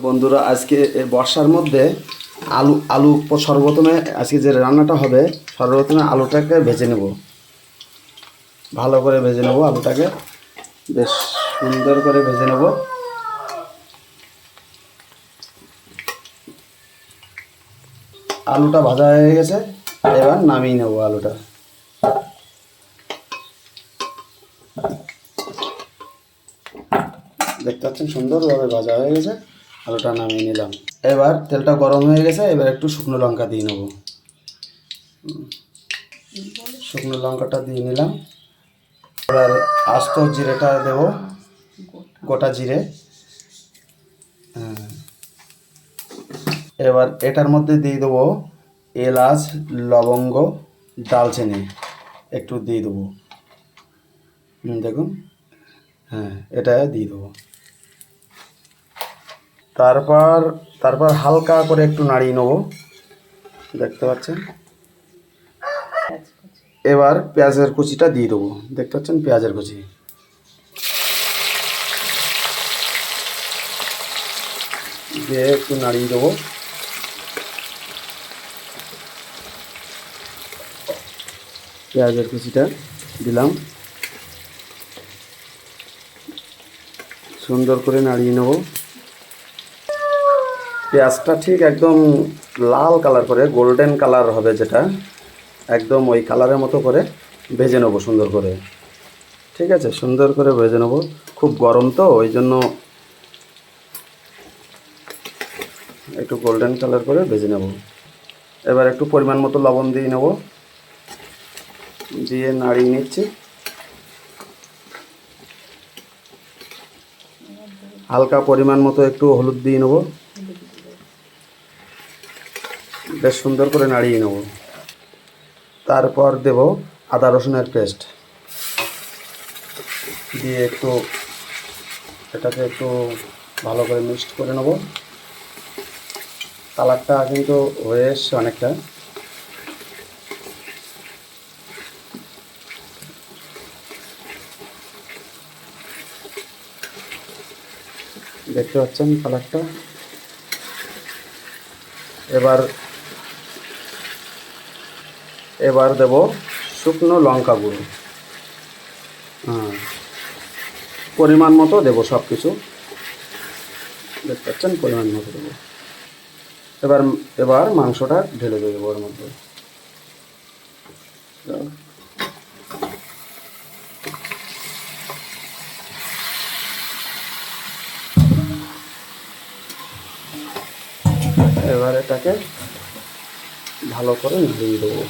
বন্ধুরা আজকে এই বর্ষার মধ্যে আলু আলু সর্বপ্রথমে আজকে যে রান্নাটা হবে সর্বপ্রথমে আলুটাকে ভেজে নেব, ভালো করে ভেজে নেব। আলুটাকে বেশ সুন্দর করে ভেজে নেব। আলুটা ভাজা হয়ে গেছে, এবার নামিয়ে নেব আলুটা। দেখতে পাচ্ছেন সুন্দরভাবে ভাজা হয়ে গেছে, আলুটা নামিয়ে নিলাম। এবার তেলটা গরম হয়ে গেছে, এবার একটু শুকনো লঙ্কা দিয়ে নেব। শুকনো লঙ্কাটা দিয়ে নিলাম। এবার আস্ত জিরেটা দেব, গোটা জিরে। এবার এটার মধ্যে দিয়ে দেবো এলাচ, লবঙ্গ, দালচিনি একটু দিয়ে দেবো। দেখুন, হ্যাঁ, এটা দিয়ে দেবো। তারপর তারপর হালকা করে একটু নাড়িয়ে নেবো, দেখতে পাচ্ছেন। এবার পেঁয়াজের কুচিটা দিয়ে দেবো, দেখতে পাচ্ছেন পেঁয়াজের কুচি দিয়ে একটু নাড়িয়ে দেবো। পেঁয়াজের কুচিটা দিলাম, সুন্দর করে নাড়িয়ে নেব। পেঁয়াজটা ঠিক একদম লাল কালার করে, গোল্ডেন কালার হবে, যেটা একদম ওই কালারের মতো করে ভেজে নেবো সুন্দর করে। ঠিক আছে, সুন্দর করে ভেজে নেবো। খুব গরম তো, ওই জন্য একটু গোল্ডেন কালার করে ভেজে নেব। এবার একটু পরিমাণ মতো লবণ দিয়ে নেব, দিয়ে নাড়িয়ে নিচ্ছি। হালকা পরিমাণ মতো একটু হলুদ দিয়ে নেব, বেশ সুন্দর করে নাড়িয়ে নেব। তারপর দেব আদা রসুনের পেস্ট দিয়ে একটু এটাকে একটু ভালো করে মিক্সড করে নেব। কালারটা কিন্তু হয়ে এসছে অনেকটা। দেখতে পাচ্ছেন কালারটা। এবার দেব শুকনো লঙ্কা গুঁড়ো, পরিমাণ মতো দেবো সব কিছু, দেখতে পাচ্ছেন পরিমাণ মতো দেবো। এবার মাংসটা ঢেলে দেবো ওর মধ্যে। এবার এটাকে ভালো করে নাড়িয়ে দেবো।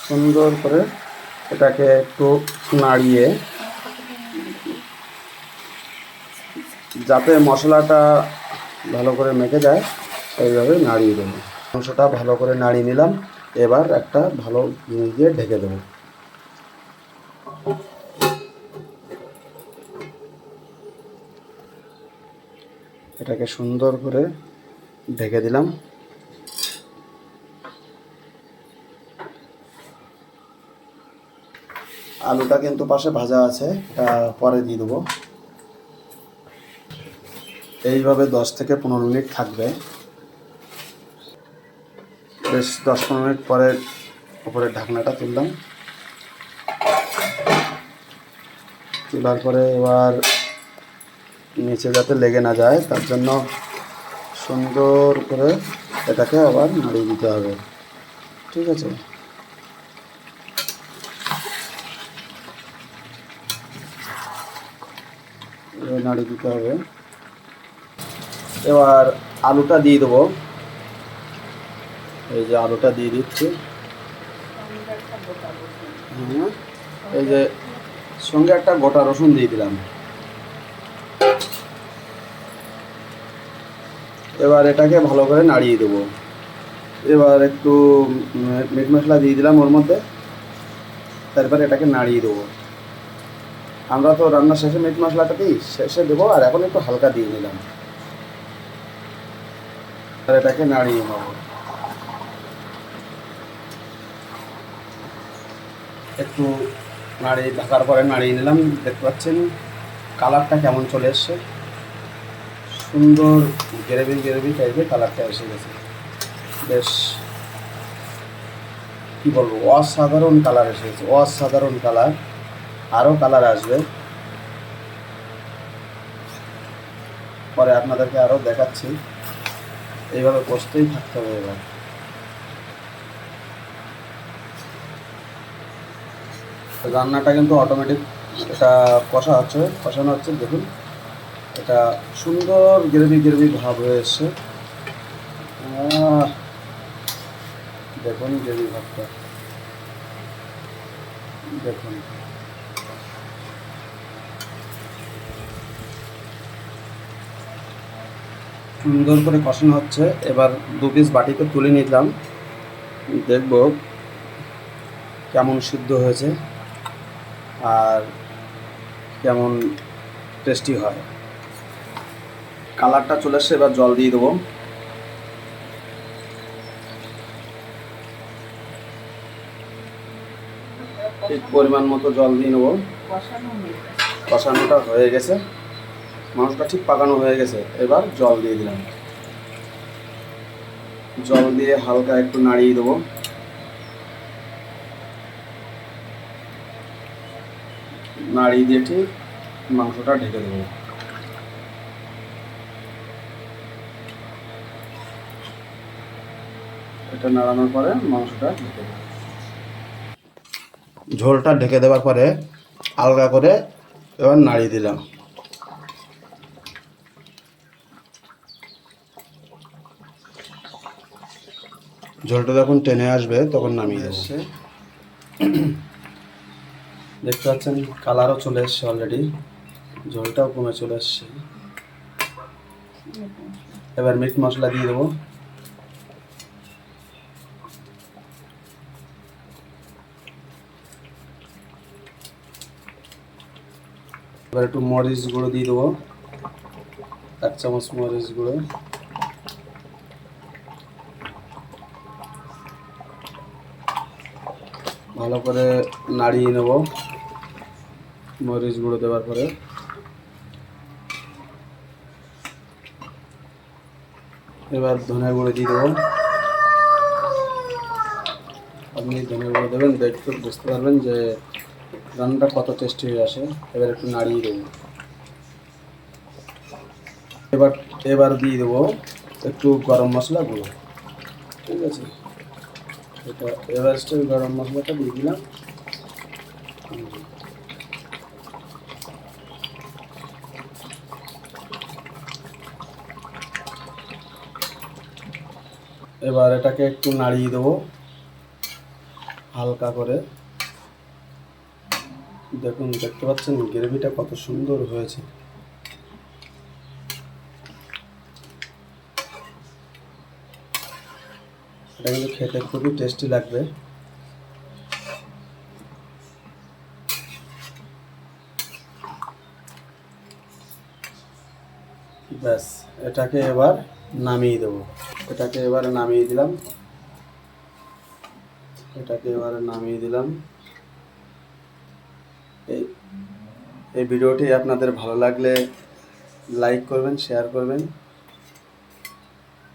সুন্দর করে এটাকে একটু নাড়িয়ে, যাতে মশলাটা ভালো করে মেখে যায় সেইভাবে নাড়িয়ে দেবো। মাংসটা ভালো করে নাড়িয়ে নিলাম। এবার একটা ভালো জিনিস দিয়ে ঢেকে দেবো। এটাকে সুন্দর করে ঢেকে দিলাম। আলুটা কিন্তু পাশে ভাজা আছে, এটা পরে দিয়ে দেবো। এইভাবে 10 থেকে 15 মিনিট থাকবে। বেশ 10-15 মিনিট পরে উপরে ঢাকনাটা তুললাম। তোলার পরে এবার নিচে যাতে লেগে না যায় তার জন্য সুন্দর করে এটাকে আবার নাড়িয়ে দিতে হবে। ঠিক আছে, নাড়িয়ে দিতে হবে। এবার আলুটা দিয়ে দেবো, এই যে আলুটা দিয়ে দিচ্ছি। এই যে সঙ্গে একটা গোটা রসুন দিয়ে দিলাম। এবার এটাকে ভালো করে নাড়িয়ে দেবো। এবার একটু মিট মশলা দিয়ে দিলাম ওর মধ্যে। তারপর এটাকে নাড়িয়ে দেবো। আমরা তো রান্না শেষে মিট মশলাটা দিই, শেষে দেবো, আর এখন একটু হালকা দিয়ে নিলাম, আর এটাকে নাড়িয়ে নেব। একটু নাড়িয়ে ঢাকার পরে নাড়িয়ে নিলাম। দেখতে পাচ্ছেন কালারটা কেমন চলে এসছে, সুন্দর গ্রেভি গ্রেভি টাইপের কালারটা এসে গেছে। বেশ কী বলবো, অসাধারণ কালার এসে গেছে, অসাধারণ কালার। আরও কালার আসবে, পরে আপনাদেরকে আরও দেখাচ্ছি। এইভাবে কষতেই থাকতে হবে। এবার রান্নাটা কিন্তু অটোমেটিক এটা কষানো হচ্ছে। দেখুন এটা সুন্দর গ্রেভি গ্রেভি ভাব হয়ে এসছে। দেখুন গ্রেভি ভাবটা দেখুন। সুন্দর করে কষানো হচ্ছে। এবার 2 পিস বাটিতে তুলে নিলাম, দেখব কেমন সিদ্ধ হয়েছে আর কেমন টেস্টি হয়। কালারটা চলে এসছে, এবার জল দিয়ে দেবো। ঠিক পরিমাণ মতো জল দিয়ে নেবো। কষানোটা হয়ে গেছে, মাংসটা ঠিক পাকানো হয়ে গেছে। এবার জল দিয়ে দিলাম, জল দিয়ে হালকা একটু নাড়িয়ে দেবো। নাড়িয়ে দিয়ে ঠিক মাংসটা ঢেকে দেবো। এটা নাড়ানোর পরে মাংসটা ঢেকে দেবো। ঝোলটা ঢেকে দেওয়ার পরে আলগা করে এবার নাড়িয়ে দিলাম। ঝোলটা যখন টেনে আসবে তখন নামিয়ে দেবো। দেখতে পাচ্ছেন কালারও চলে এসছে অলরেডি, ঝোলটাও কমে চলে এসছে। এবার মিট মশলা দিয়ে দেবো। এবার একটু মরিচ গুঁড়ো দিয়ে দেবো, 1 চামচ মরিচ গুঁড়ো। ভালো করে নাড়িয়ে নেব মরিচ গুঁড়ো দেওয়ার পরে। এবার ধনে গুঁড়ো দিয়ে দেবো। আপনি ধনে গুঁড়ো দেবেন, দেখতে বুঝতে পারবেন যে রান্নাটা কত টেস্টি হয়ে আসে। এবার একটু নাড়িয়ে দেবো। এবার দিয়ে দেবো একটু গরম মশলা গুঁড়ো। ঠিক আছে, এটা এভারেস্টের গরম মশলাটা দিয়ে দিলাম। এবার এটাকে একটু নাড়িয়ে দেবো হালকা করে। দেখুন দেখতে পাচ্ছেন গ্রেভিটা কত সুন্দর হয়েছে। এটা কিন্তু খেতে খুবই টেস্টি লাগবে। ব্যাস, এটাকে এবার নামিয়ে দেবো। এটাকে এবারে নামিয়ে দিলাম। এই ভিডিওটি আপনাদের ভালো লাগলে লাইক করবেন, শেয়ার করবেন।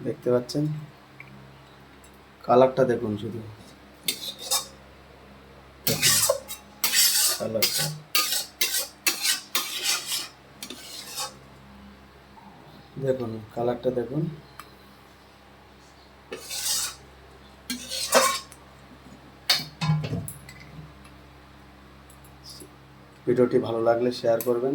দেখতে পাচ্ছেন কালারটা দেখুন, শুধু কালারটা দেখুন, কালারটা দেখুন। ভিডিওটি ভালো লাগলে শেয়ার করবেন।